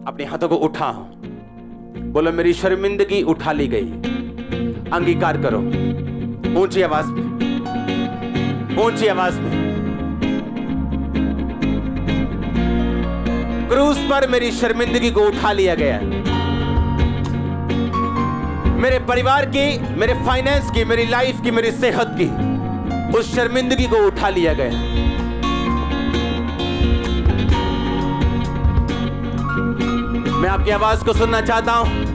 अपने हाथों को उठा, बोलो मेरी शर्मिंदगी उठा ली गई। अंगीकार करो ऊंची आवाज में, ऊंची आवाज में। क्रूस पर मेरी शर्मिंदगी को उठा लिया गया। मेरे परिवार की, मेरे फाइनेंस की, मेरी लाइफ की, मेरी सेहत की उस शर्मिंदगी को उठा लिया गया। मैं आपकी आवाज को सुनना चाहता हूं।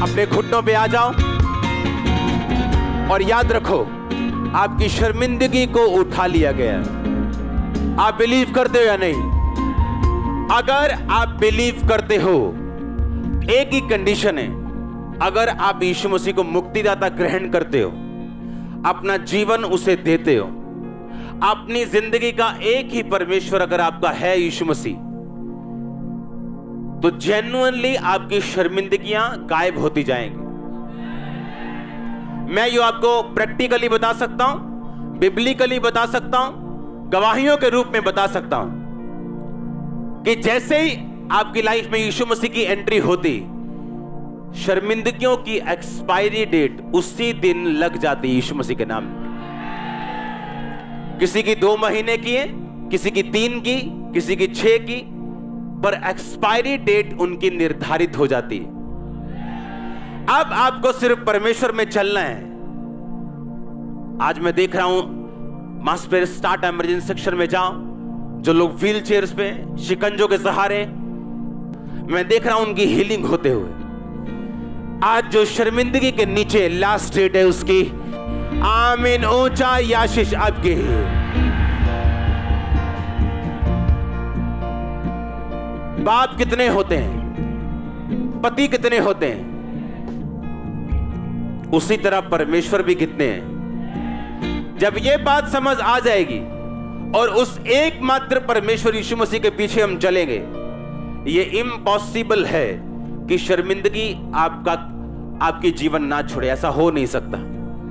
अपने घुटनों पे आ जाओ और याद रखो, आपकी शर्मिंदगी को उठा लिया गया। आप बिलीव करते हो या नहीं? अगर आप बिलीव करते हो, एक ही कंडीशन है, अगर आप यीशु मसीह को मुक्तिदाता ग्रहण करते हो, अपना जीवन उसे देते हो, अपनी जिंदगी का एक ही परमेश्वर अगर आपका है यीशु मसीह, तो जेन्युइनली आपकी शर्मिंदगियां गायब होती जाएंगी। मैं ये आपको प्रैक्टिकली बता सकता हूं, बिब्लिकली बता सकता हूं, गवाहियों के रूप में बता सकता हूं कि जैसे ही आपकी लाइफ में यीशु मसीह की एंट्री होती, शर्मिंदगियों की एक्सपायरी डेट उसी दिन लग जाती यीशु मसीह के नाम। किसी की 2 महीने की है, किसी की 3 की, किसी की 6 की, पर एक्सपायरी डेट उनकी निर्धारित हो जाती है। अब आपको सिर्फ परमेश्वर में चलना है। आज मैं देख रहा हूं मास्टर स्टार्ट इमरजेंसी सेक्शन में जाओ, जो लोग व्हील चेयर्स पे, शिकंजों के सहारे, मैं देख रहा हूं उनकी हीलिंग होते हुए। आज जो शर्मिंदगी के नीचे लास्ट डेट है उसकी, आमीन, ऊंचा आशीष आपकी है। बाप कितने होते हैं, पति कितने होते हैं, उसी तरह परमेश्वर भी कितने हैं। जब यह बात समझ आ जाएगी और उस एकमात्र परमेश्वर यीशु मसीह के पीछे हम चलेंगे, यह इम्पॉसिबल है कि शर्मिंदगी आपकी जीवन ना छोड़े। ऐसा हो नहीं सकता,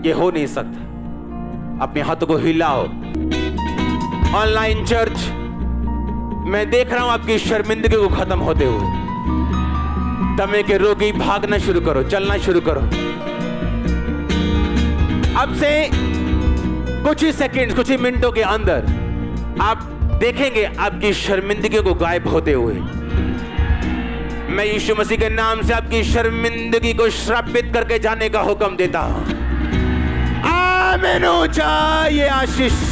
यह हो नहीं सकता। अपने हाथों को हिलाओ। ऑनलाइन चर्च, मैं देख रहा हूं आपकी शर्मिंदगी को खत्म होते हुए। दमे के रोगी भागना शुरू करो, चलना शुरू करो। अब से कुछ ही सेकंड्स, कुछ ही मिनटों के अंदर आप देखेंगे आपकी शर्मिंदगी को गायब होते हुए। मैं यीशु मसीह के नाम से आपकी शर्मिंदगी को श्रापित करके जाने का हुक्म देता हूं। आमीन, ऊंचा ये आशीष।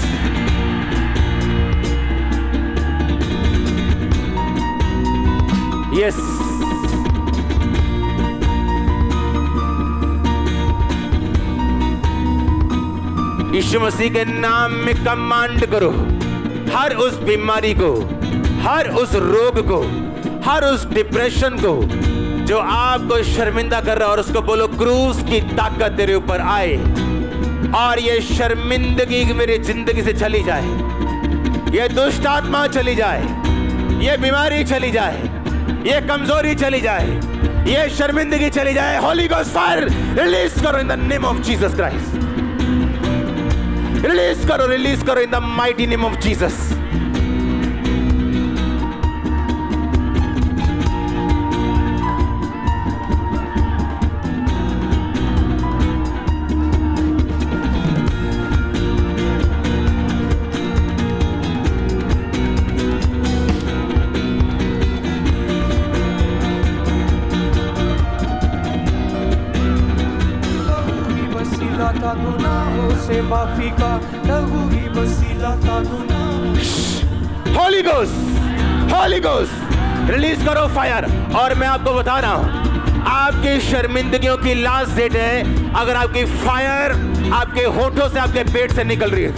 यस, यीशु मसीह के नाम में कमांड करो, हर उस बीमारी को, हर उस रोग को, हर उस डिप्रेशन को जो आपको शर्मिंदा कर रहा है, और उसको बोलो क्रूस की ताकत तेरे ऊपर आए और ये शर्मिंदगी मेरी जिंदगी से चली जाए, ये दुष्ट आत्मा चली जाए, ये बीमारी चली जाए, ये कमजोरी चली जाए, ये शर्मिंदगी चली जाए। होली गोस्ट फायर रिलीज करो in the name of Jesus Christ. Release करो in the mighty name of Jesus. माफी का लहू ही वसीला था गुनाह। होली गोस्ट रिलीज करो फायर। और मैं आपको बता रहा हूं, आपकी शर्मिंदगियों की लास्ट डेट है अगर आपकी फायर आपके होठों से, आपके पेट से निकल रही है।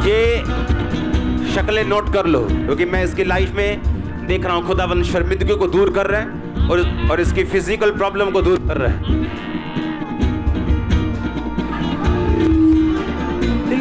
ये शक्लें नोट कर लो, क्योंकि मैं इसकी लाइफ में देख रहा हूँ खुदावंद शर्मिंदगी को दूर कर रहे हैं और इसकी फिजिकल प्रॉब्लम को दूर कर रहे हैं।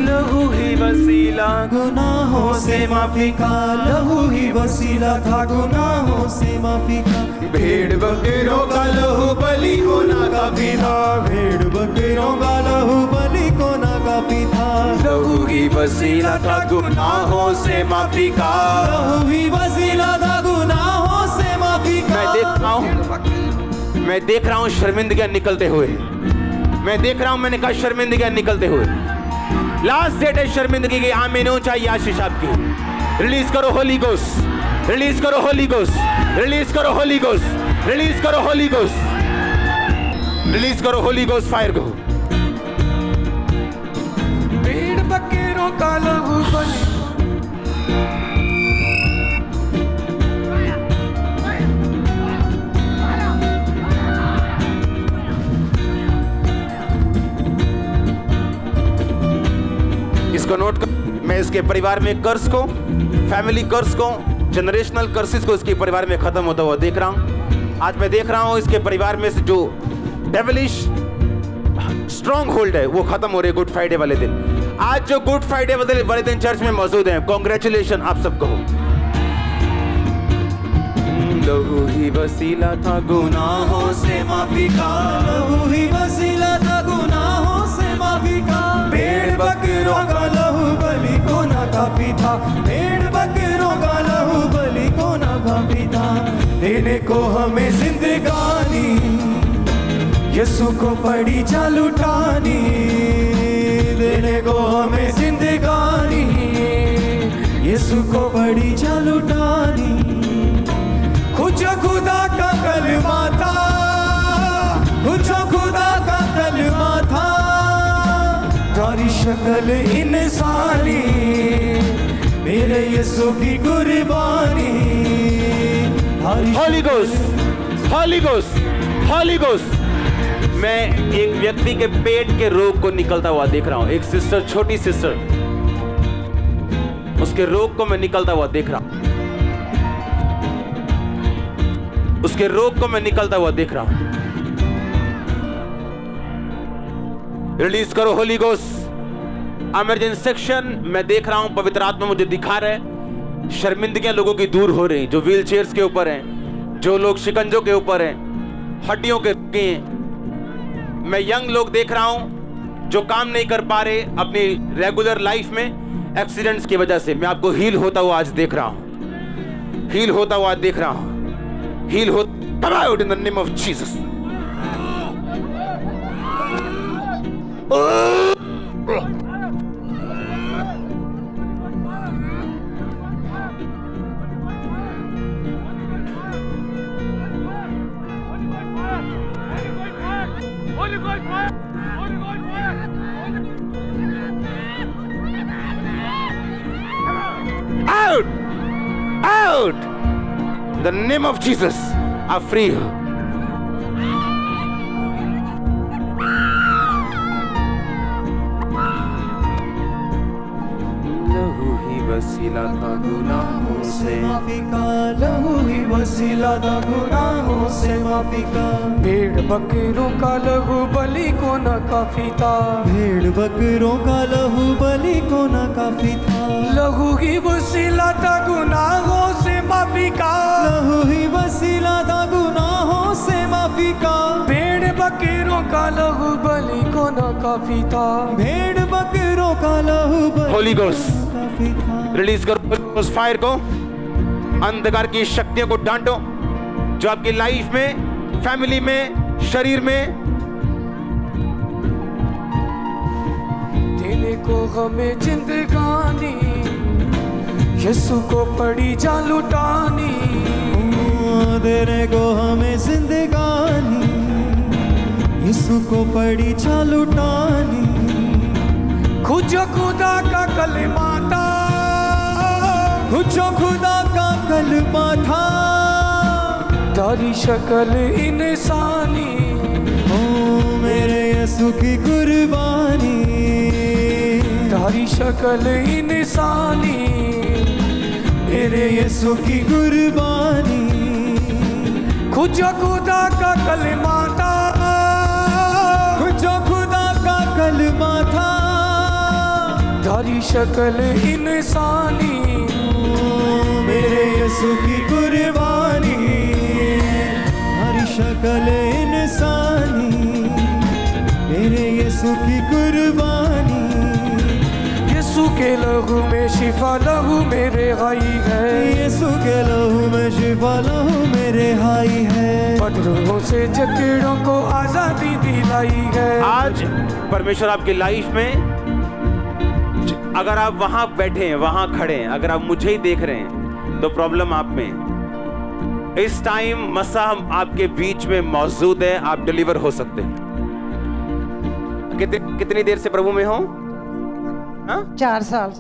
लहू ही वसीला गुनाहों से माफी का, लहू ही वसीला था गुनाहों से माफी का। भेड़ बकरों का लहू बलि को ना काफी था, भेड़ बकरों का लहू बलि को ना काफी था। लहू ही वसीला था गुनाहों से माफी का, लहू ही वसीला था गुनाहों से माफी का। मैं देख रहा हूँ शर्मिंदगियां निकलते हुए, मैं देख रहा हूँ, मैंने कहा शर्मिंदगियां निकलते हुए। लास्ट डेट है शर्मिंदगी की। आमीन हो चाहिए आशीष आपकी। रिलीज करो होली गोस्ट, रिलीज करो होली गोस्ट, रिलीज करो होली गोस्ट, रिलीज करो होली गोस्ट, रिलीज करो होली गोस्ट फायर को। भेड़ बकरों का लहू बलि, इसको नोट कर। मैं इसके परिवार में कर्ज को, फैमिली कर्ज को, जनरेशनल कर्सेस को इसके परिवार में खत्म होता हुआ देख रहा हूं। आज मैं देख रहा हूं इसके परिवार में से जो डेविलिश स्ट्रॉन्ग होल्ड है वो खत्म हो रहे गुड फ्राइडे वाले दिन। आज जो गुड फ्राइडे वाले दिन चर्च में मौजूद हैं, कॉन्ग्रेचुलेशन आप सबको। लहू ही वसीला था गुनाहों से माफी का, लहू ही वसीला था गुनाहों से माफी का। भेड़ बकरों का लहू बलि को ना काफी था, भेड़ बकरों का लहू बलि को ना काफी था। देने को हमें जिंदगानी, यीशु को पड़ी जा लुटानी। देने को हमें जिंदगानी, यीशु को पड़ी जा लुटानी। कुछ खुदा का कलमा था, कुछ खुदा का कलमा था। तारी शक्ल इंसानी, मेरे यीशु की कुर्बानी। Holi ghost, Holi ghost, Holi ghost. मैं एक व्यक्ति के पेट के रोग को निकलता हुआ देख रहा हूं। एक सिस्टर, छोटी सिस्टर, उसके रोग को मैं निकलता हुआ देख रहा हूं। उसके रोग को मैं निकलता हुआ देख रहा हूं। रिलीज करो होली गोस्ट। इमरजेंसी सेक्शन में देख रहा हूं, पवित्र आत्मा मुझे दिखा रहा है शर्मिंदगियां लोगों की दूर हो रही, जो व्हील चेयर्स के ऊपर हैं, जो लोग शिकंजों के ऊपर हैं, हड्डियों के हैं। मैं यंग लोग देख रहा हूं जो काम नहीं कर पा रहे अपनी रेगुलर लाइफ में एक्सीडेंट्स की वजह से। मैं आपको हील होता हुआ आज देख रहा हूं, हील होता हुआ देख रहा हूं, हील हो। Come out in the name of Jesus. Out! Out! In the name of Jesus, are free. लहू ही वसीला था गुनाहों से माफी का, लहू ही वसीला था गुनाहों से माफी का। भेड़ बकरों का लहू बलि को न काफी था, भेड़ बकरों का लहू बलि को न काफी था। लहू ही वसीला था गुनाहों से माफी का, लहू ही वसीला था गुनाहों से माफी का। भेड़ बकरों का लहू बलि को न काफी था, भेड़ बकरों का लहू बलि होली गोस्ट रिलीज करो उस फायर को। अंधकार की शक्तियों को डांटो जो आपकी लाइफ में, फैमिली में, शरीर में देने को हमें जिंदगानी, यीशु को पड़ी जा लुटानी। देने को हमें जिंदगानी, यीशु को पड़ी जा लुटानी। खुद खुदा का कलमा था, खुद खुदा का कलमा था। तारी शक्ल इंसानी, ओ मेरे यीशु की कुर्बानी। तारी शक्ल इंसानी, मेरे यीशु की कुर्बानी। खुदा खुदा का कलमा था, खुदा खुदा का कलमा था, तारी शक्ल इंसानी, मेरे यीशु की कुर्बानी। तारी शक्ल इंसानी, मेरे यीशु की कुर्बानी। यीशु के लहू में शिफा लहू मेरे हाई है, यीशु के लहू में शिफा लहू मेरे हाई है। पत्थरों से जकड़ों को आजादी दिलाई है। आज परमेश्वर आपकी लाइफ में, अगर आप वहां बैठे हैं, वहां खड़े हैं, अगर आप मुझे ही देख रहे हैं तो प्रॉब्लम आप में। इस टाइम मसीह आपके बीच में मौजूद है, आप डिलीवर हो सकते हैं। कितनी देर से प्रभु में हो? 4 साल।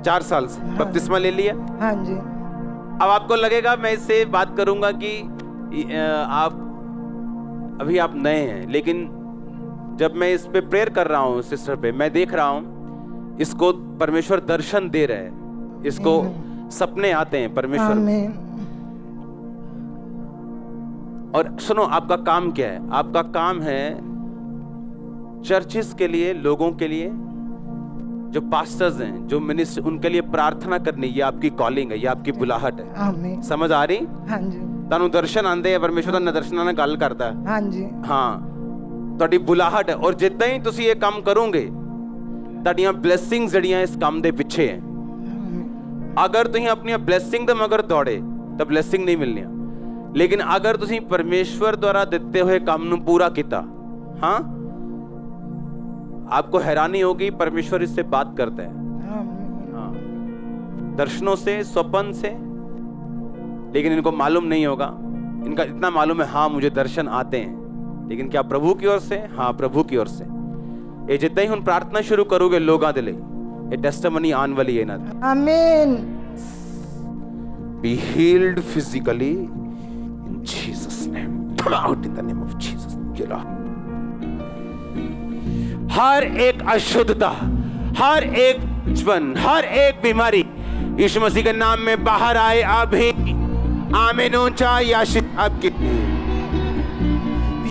4 साल से बपतिस्मा ले लिया? हाँ जी। अब आपको लगेगा, मैं इससे बात करूंगा कि आप अभी आप नए हैं, लेकिन जब मैं इस पे प्रेयर कर रहा हूँ सिस्टर पे, मैं देख रहा हूँ इसको परमेश्वर दर्शन दे रहे हैं, इसको सपने आते हैं परमेश्वर। और सुनो, आपका काम क्या है? आपका काम है चर्चिस के लिए, लोगों के लिए, जो पास्टर्स हैं, जो मिनिस्टर, उनके लिए प्रार्थना करनी। ये आपकी कॉलिंग है, ये आपकी बुलाहट है। आमीन। समझ आ रही? हाँ जी। तानू दर्शन आंदे है, परमेश्वर तानू दर्शनां नाल गल करता है। हाँ जी। हाँ, तुहाडी बुलाहट है। और जिद्दां ही तुसीं ये काम करोगे, तुहाडीआं ब्लैसिंग्स जड़ियां इस काम दे पिछे है। अगर तुसीं अपनी ब्लैसिंग दे मगर दौड़े तो ब्लैसिंग नहीं मिलनी। लेकिन अगर तुसीं परमेश्वर द्वारा दिते हुए काम नू पूरा किया, हाँ, आपको हैरानी होगी, परमेश्वर इससे बात करता है। हाँ, दर्शनों से, स्वप्न से। लेकिन इनको मालूम नहीं होगा, इनका इतना मालूम है, हाँ मुझे दर्शन आते हैं, लेकिन क्या प्रभु की ओर से? हाँ, प्रभु की ओर से। ये जितना ही हम प्रार्थना शुरू करोगे लोगों दे लिए, ये टेस्टिमनी आने वाली है ना। आमीन। Be healed physically in Jesus' name. Come out in the name of Jesus. हर एक अशुद्धता, हर एक जीवन, हर एक बीमारी यीशु मसीह के नाम में बाहर आए अभी। आमीन। ऊंचा याशिक आपकी।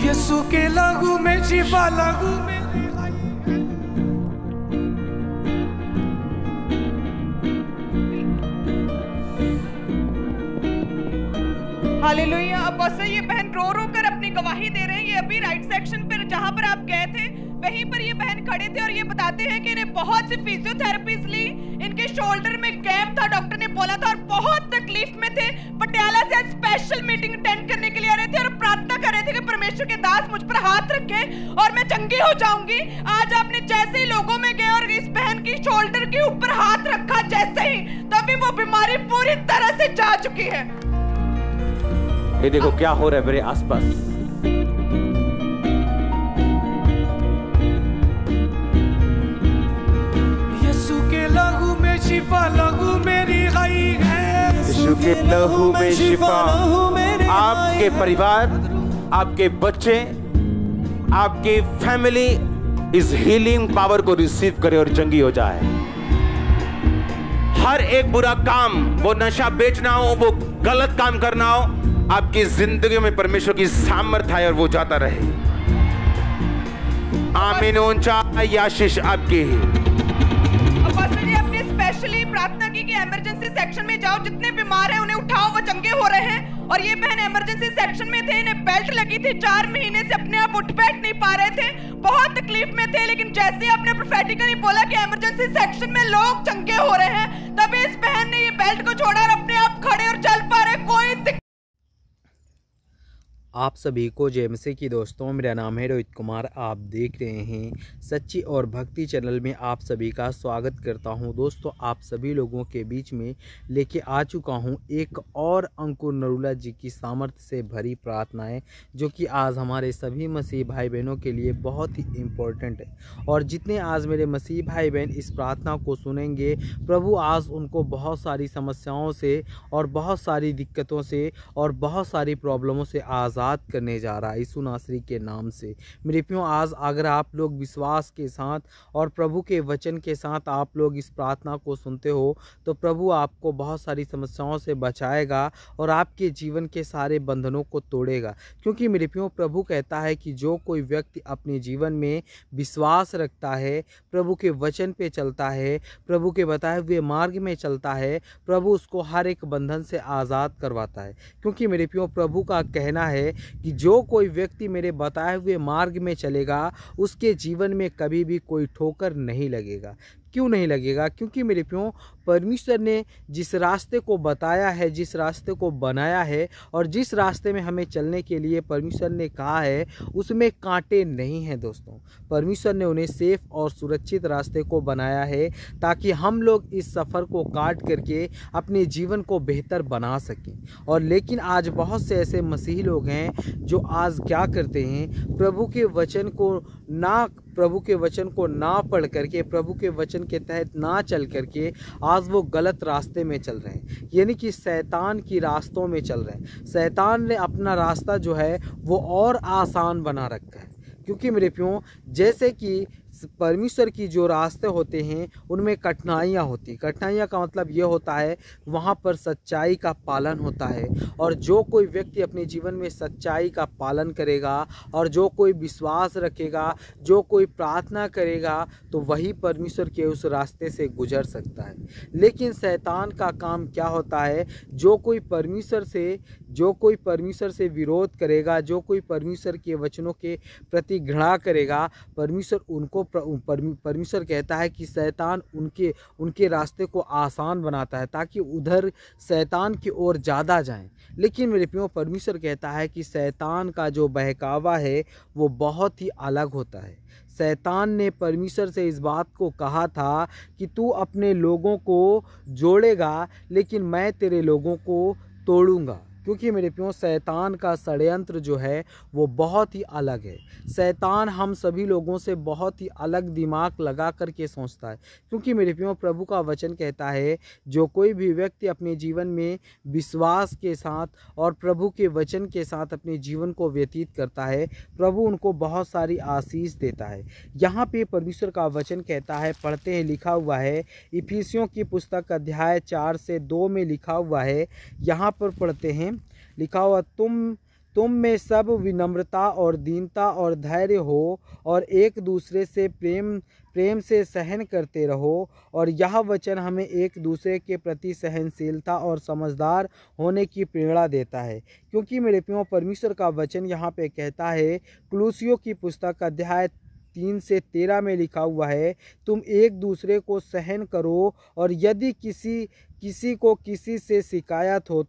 यीशु के लहू में शिफा लहू में। हालेलुया। अब बस ये बहन रो रो कर अपनी गवाही दे रहे हैं। ये अभी राइट सेक्शन पर जहां पर आप गए थे, वहीं पर ये बहन खड़े थे और ये बताते हैं कि इन्हें बहुत सी फिजियोथेरेपीज ली, इनके शोल्डर में गैप था, डॉक्टर ने बोला था, और बहुत तकलीफ में थे। पटियाला से स्पेशल मीटिंग अटेंड करने के लिए आ रहे थे और प्रार्थना कर रहे थे कि परमेश्वर के दास मुझ पर हाथ रखे और मैं चंगी हो जाऊंगी। आज आपने जैसे ही लोगों में गए और इस बहन की शोल्डर के ऊपर हाथ रखा, जैसे ही, तभी वो बीमारी पूरी तरह से जा चुकी है। ये देखो क्या हो रहा है मेरे आसपास। यीशु के लहू में शिफा लहू मेरी गई है। यीशु के लहू में शिफा। आपके परिवार, आपके बच्चे, आपकी फैमिली इस हीलिंग पावर को रिसीव करे और चंगी हो जाए। हर एक बुरा काम, वो नशा बेचना हो, वो गलत काम करना हो, आपकी जिंदगी में परमेश्वर की सामर्थ्य है और वो जाता रहे। आमीन। ऊंचा आशीष आपकी। पास्टर जी, आपने स्पेशली प्रार्थना की कि इमरजेंसी सेक्शन में जाओ, जितने बीमार हैं उन्हें उठाओ, वो चंगे हो रहे हैं। और ये बहन इमरजेंसी सेक्शन में थे, इन्हें बेल्ट लगी थी, 4 महीने से अपने आप उठ बैठ नहीं पा रहे थे, बहुत तकलीफ में थे। लेकिन जैसे आपने प्रोफेटिकली बोला कि इमरजेंसी सेक्शन में लोग चंगे हो रहे हैं, तभी इस बहन ने ये बेल्ट को छोड़ा और अपने आप खड़े और चल पा रहे। कोई आप सभी को जय मसीह की दोस्तों, मेरा नाम है रोहित कुमार। आप देख रहे हैं सच्ची और भक्ति चैनल में आप सभी का स्वागत करता हूं। दोस्तों, आप सभी लोगों के बीच में लेके आ चुका हूं एक और अंकुर नरूला जी की सामर्थ्य से भरी प्रार्थनाएं, जो कि आज हमारे सभी मसीह भाई बहनों के लिए बहुत ही इम्पोर्टेंट है। और जितने आज मेरे मसीह भाई बहन इस प्रार्थना को सुनेंगे, प्रभु आज उनको बहुत सारी समस्याओं से और बहुत सारी दिक्कतों से और बहुत सारी प्रॉब्लमों से आज़ाद आज़ाद करने जा रहा है यीशु नासरी के नाम से। मेरे प्रियो, आज अगर आप लोग विश्वास के साथ और प्रभु के वचन के साथ आप लोग इस प्रार्थना को सुनते हो तो प्रभु आपको बहुत सारी समस्याओं से बचाएगा और आपके जीवन के सारे बंधनों को तोड़ेगा। क्योंकि मेरे प्रियो, प्रभु कहता है कि जो कोई व्यक्ति अपने जीवन में विश्वास रखता है, प्रभु के वचन पे चलता है, प्रभु के बताए हुए मार्ग में चलता है, प्रभु उसको हर एक बंधन से आज़ाद करवाता है। क्योंकि मेरे प्रियो, प्रभु का कहना है कि जो कोई व्यक्ति मेरे बताए हुए मार्ग में चलेगा उसके जीवन में कभी भी कोई ठोकर नहीं लगेगा। क्यों नहीं लगेगा? क्योंकि मेरे प्रियो, परमेश्वर ने जिस रास्ते को बताया है, जिस रास्ते को बनाया है और जिस रास्ते में हमें चलने के लिए परमेश्वर ने कहा है, उसमें कांटे नहीं हैं दोस्तों। परमेश्वर ने उन्हें सेफ और सुरक्षित रास्ते को बनाया है ताकि हम लोग इस सफ़र को काट करके अपने जीवन को बेहतर बना सकें। और लेकिन आज बहुत से ऐसे मसीही लोग हैं जो आज क्या करते हैं, प्रभु के वचन को ना पढ़ करके, प्रभु के वचन के तहत ना चल करके आज वो गलत रास्ते में चल रहे हैं, यानी कि शैतान की रास्तों में चल रहे हैं। शैतान ने अपना रास्ता जो है वो और आसान बना रखा है। क्योंकि मेरे प्रियो, जैसे कि परमेश्वर की जो रास्ते होते हैं उनमें कठिनाइयाँ होती। कठिनाइयाँ का मतलब ये होता है वहाँ पर सच्चाई का पालन होता है। और जो कोई व्यक्ति अपने जीवन में सच्चाई का पालन करेगा और जो कोई विश्वास रखेगा, जो कोई प्रार्थना करेगा, तो वही परमेश्वर के उस रास्ते से गुजर सकता है। लेकिन शैतान का काम क्या होता है, जो कोई परमेश्वर से विरोध करेगा, जो कोई परमेश्वर के वचनों के प्रति घृणा करेगा, परमेश्वर कहता है कि शैतान उनके रास्ते को आसान बनाता है ताकि उधर शैतान की ओर ज़्यादा जाएं। लेकिन मेरे प्रियो, परमेश्वर कहता है कि शैतान का जो बहकावा है वो बहुत ही अलग होता है। शैतान ने परमेश्वर से इस बात को कहा था कि तू अपने लोगों को जोड़ेगा लेकिन मैं तेरे लोगों को तोड़ूंगा। क्योंकि मेरे प्रियो, शैतान का षड्यंत्र जो है वो बहुत ही अलग है। शैतान हम सभी लोगों से बहुत ही अलग दिमाग लगा करके सोचता है। क्योंकि मेरे प्रियो, प्रभु का वचन कहता है जो कोई भी व्यक्ति अपने जीवन में विश्वास के साथ और प्रभु के वचन के साथ अपने जीवन को व्यतीत करता है, प्रभु उनको बहुत सारी आशीष देता है। यहाँ पे परमेश्वर का वचन कहता है, पढ़ते हैं, लिखा हुआ है इफिसियों की पुस्तक अध्याय 4 से 2 में लिखा हुआ है। यहाँ पर पढ़ते हैं, लिखा हुआ, तुम में सब विनम्रता और दीनता और धैर्य हो और एक दूसरे से प्रेम से सहन करते रहो। और यह वचन हमें एक दूसरे के प्रति सहनशीलता और समझदार होने की प्रेरणा देता है। क्योंकि मेरे प्रियो, परमेश्वर का वचन यहाँ पे कहता है, कुलुस्सियों की पुस्तक अध्याय 3 से 13 में लिखा हुआ है, तुम एक दूसरे को सहन करो और यदि किसी को किसी से शिकायत हो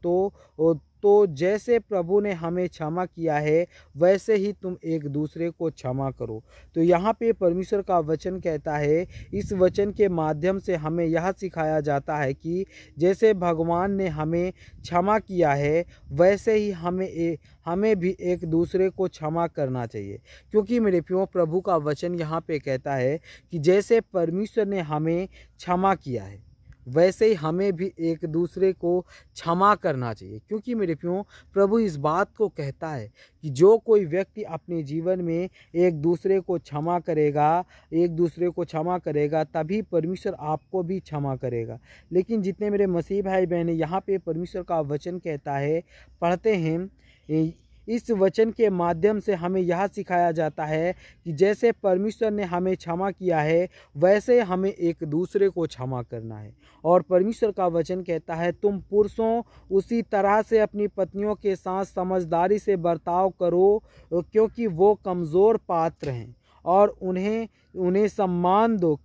तो जैसे प्रभु ने हमें क्षमा किया है वैसे ही तुम एक दूसरे को क्षमा करो। तो यहाँ पे परमेश्वर का वचन कहता है, इस वचन के माध्यम से हमें यह सिखाया जाता है कि जैसे भगवान ने हमें क्षमा किया है वैसे ही हमें भी एक दूसरे को क्षमा करना चाहिए। क्योंकि मेरे प्रियो, प्रभु का वचन यहाँ पे कहता है कि जैसे परमेश्वर ने हमें क्षमा किया है वैसे ही हमें भी एक दूसरे को क्षमा करना चाहिए। क्योंकि मेरे प्रियो, प्रभु इस बात को कहता है कि जो कोई व्यक्ति अपने जीवन में एक दूसरे को क्षमा करेगा तभी परमेश्वर आपको भी क्षमा करेगा। लेकिन जितने मेरे मसीह भाई बहन, यहाँ पे परमेश्वर का वचन कहता है, पढ़ते हैं, इस वचन के माध्यम से हमें यह सिखाया जाता है कि जैसे परमेश्वर ने हमें क्षमा किया है वैसे हमें एक दूसरे को क्षमा करना है। और परमेश्वर का वचन कहता है, तुम पुरुषों उसी तरह से अपनी पत्नियों के साथ समझदारी से बर्ताव करो क्योंकि वो कमज़ोर पात्र हैं और उन्हें सम्मान दो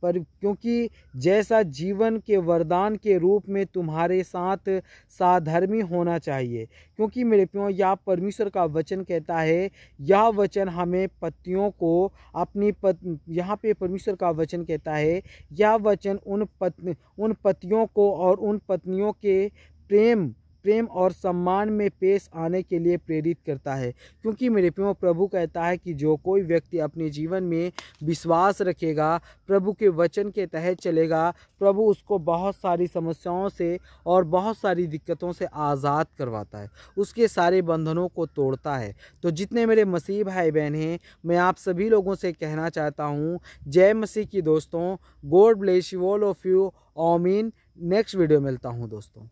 क्योंकि जैसा जीवन के वरदान के रूप में तुम्हारे साथ साधर्मी होना चाहिए। क्योंकि मेरे प्रियो, यह परमेश्वर का वचन कहता है, यह वचन हमें पतियों को यहाँ पे परमेश्वर का वचन कहता है, यह वचन उन पतियों को और उन पत्नियों के प्रेम और सम्मान में पेश आने के लिए प्रेरित करता है। क्योंकि मेरे प्रियो, प्रभु कहता है कि जो कोई व्यक्ति अपने जीवन में विश्वास रखेगा, प्रभु के वचन के तहत चलेगा, प्रभु उसको बहुत सारी समस्याओं से और बहुत सारी दिक्कतों से आज़ाद करवाता है, उसके सारे बंधनों को तोड़ता है। तो जितने मेरे मसीह भाई बहन हैं, मैं आप सभी लोगों से कहना चाहता हूँ, जय मसीह की दोस्तों। God bless you all of you. आमीन। नेक्स्ट वीडियो मिलता हूँ दोस्तों।